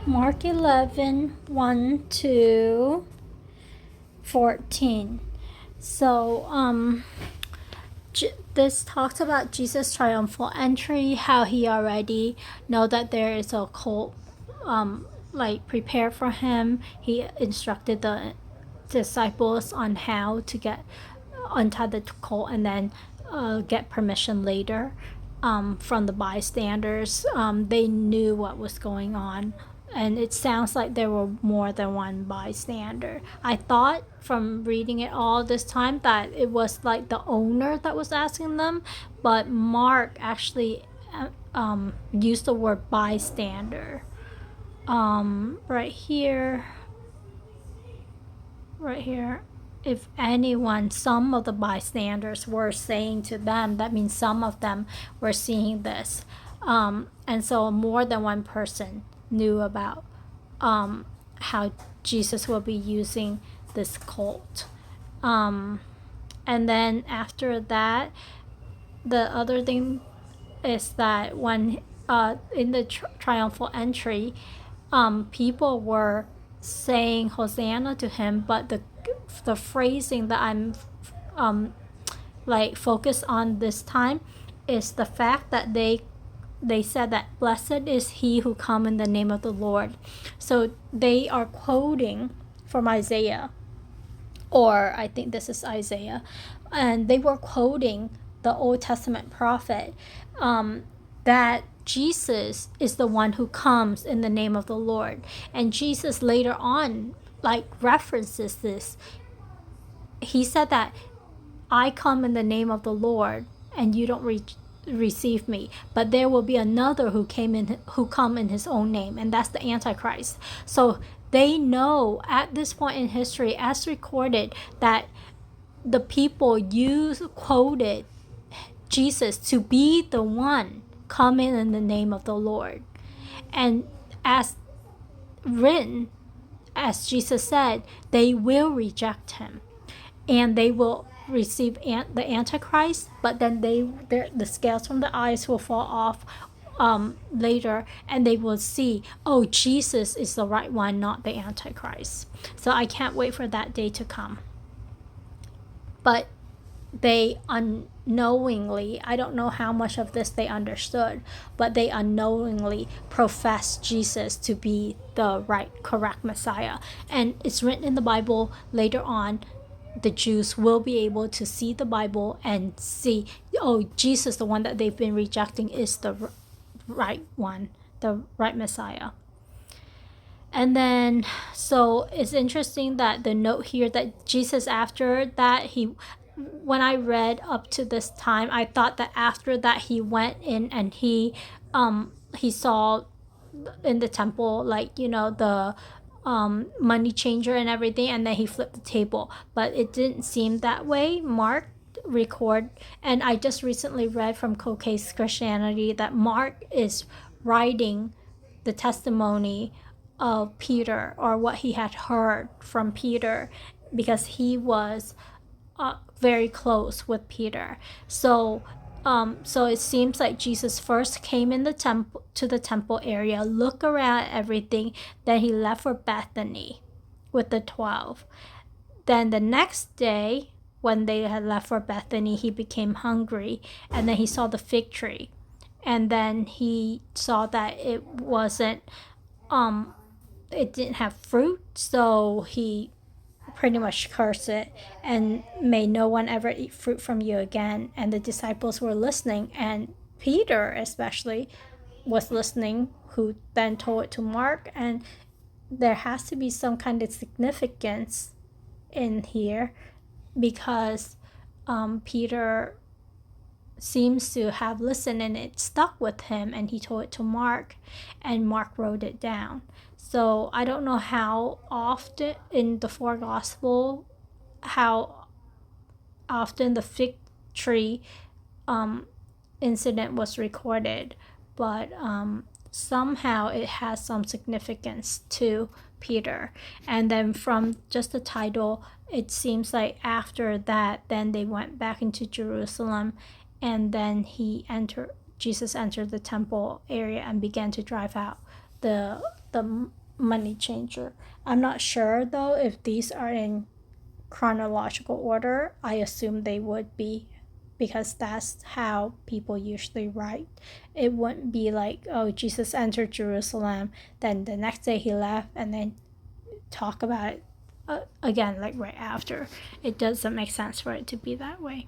Mark 11, 1 to 14. So, this talks about Jesus' triumphal entry, how he already know that there is a colt, prepared for him. He instructed the disciples on how to untie the colt and then get permission later from the bystanders. They knew what was going on, and it sounds like there were more than one bystander. I thought from reading it all this time that it was like the owner that was asking them, but Mark actually used the word bystander. Right here, if anyone, some of the bystanders were saying to them, that means some of them were seeing this. And so more than one person knew about how Jesus will be using this colt. And then after that, the other thing is that when in the triumphal entry, people were saying Hosanna to him, but the phrasing that I'm focused on this time is the fact that they said that blessed is he who come in the name of the Lord. So they are quoting from Isaiah, or I think this is Isaiah, and they were quoting the Old Testament prophet, that Jesus is the one who comes in the name of the Lord. And Jesus later on references this. He said that I come in the name of the Lord and you don't receive me, but there will be another who come in his own name, and that's the Antichrist. So they know at this point in history, as recorded, that the people quoted Jesus to be the one coming in the name of the Lord. And as written, as Jesus said, they will reject him and they will receive the Antichrist, but then the scales from the eyes will fall off later, and they will see, oh, Jesus is the right one, not the Antichrist. So I can't wait for that day to come. But they unknowingly, I don't know how much of this they understood, but they unknowingly professed Jesus to be the correct Messiah. And it's written in the Bible later on, the Jews will be able to see the Bible and see, oh, Jesus, the one that they've been rejecting, is the right one, the right Messiah. And then, so it's interesting that the note here that Jesus, after that, when I read up to this time, I thought that after that he went in and he saw in the temple, the money changer and everything, and then he flipped the table. But it didn't seem that way. Mark record, and I just recently read from Coke's Christianity that Mark is writing the testimony of Peter, or what he had heard from Peter, because he was very close with Peter. So it seems like Jesus first came in the temple area, look around at everything, then he left for Bethany with the 12. Then the next day, when they had left for Bethany, he became hungry, and then he saw the fig tree, and then he saw that it didn't have fruit, so he pretty much cursed it and may no one ever eat fruit from you again. And the disciples were listening, and Peter especially was listening, who then told it to Mark. And there has to be some kind of significance in here, because Peter seems to have listened and it stuck with him, and he told it to Mark, and Mark wrote it down. So I don't know how often in the four gospel, how often the fig tree incident was recorded, but somehow it has some significance to Peter. And then from just the title, it seems like after that, then they went back into Jerusalem, and then Jesus entered the temple area and began to drive out the the money changer. I'm not sure though if these are in chronological order. I assume they would be, because that's how people usually write. It wouldn't be like, oh, Jesus entered Jerusalem, then the next day he left, and then talk about it again like right after. It doesn't make sense for it to be that way.